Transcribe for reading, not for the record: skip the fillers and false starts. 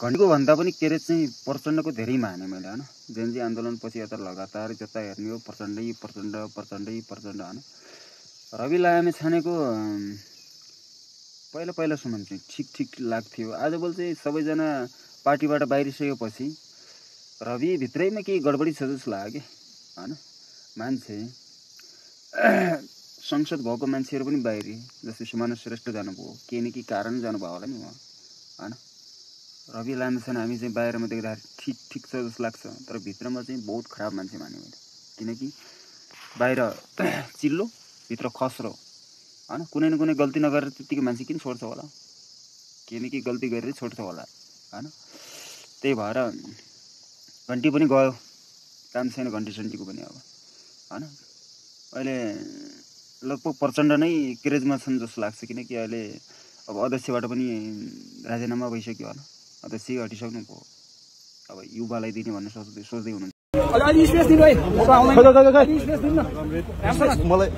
घण्टीको भन्दा पनि केरे चाहिँ प्रचण्डको धेरै माने मैले हैन। जेनजी आन्दोलनपछि यता लगातार जता हेर्ने हो प्रचण्ड हैन। रवि लामिछानेको पहिला सुमन चाहिँ ठीक लाग्थ्यो। आजभोल चाहिँ सबैजना पार्टीबाट बाहिरिसकेपछि रवि भित्रैमा केही गडबडी छ जस्तो लाग्यो हैन। मान्छे संसद भएको मान्छेहरु पनि बाहिरी, जस्तै सुमन श्रेष्ठ जानुभयो, केही न केही कारण जानुभयो होला नि उहाँ हैन। रवि लामिछाने हामी चाहिँ बाहिरमा देख्दा ठीक छ जस्तो लाग्छ, तर भित्रमा चाहिँ बहुत खराब मान्छे माने मैले। किनकि बाहिर चिल्लो भित्र खस्रो हैन। कुनै न कुनै गल्ती नगरेर त्यतिकै मान्छे किन छोड्छ होला, केही न केही गल्ती गरेर छोड्छ होला हैन। त्यही भएर घण्टी पनि गयो, काम छैन घण्टी सन्टीको पनि अब हैन। अहिले लगभग प्रचण्ड नै क्रेजमा छन् जस्तो लाग्छ। किनकि अहिले अब अध्यक्षबाट पनि राजीनामा भइसक्यो होला, अध्यक्ष हटिसक्नु भयो। अब युवालाई दिने भन्ने सोच्दै हुनुहुन्छ। अलि स्पेस दिनु है, अलि स्पेस दिनु न मलाई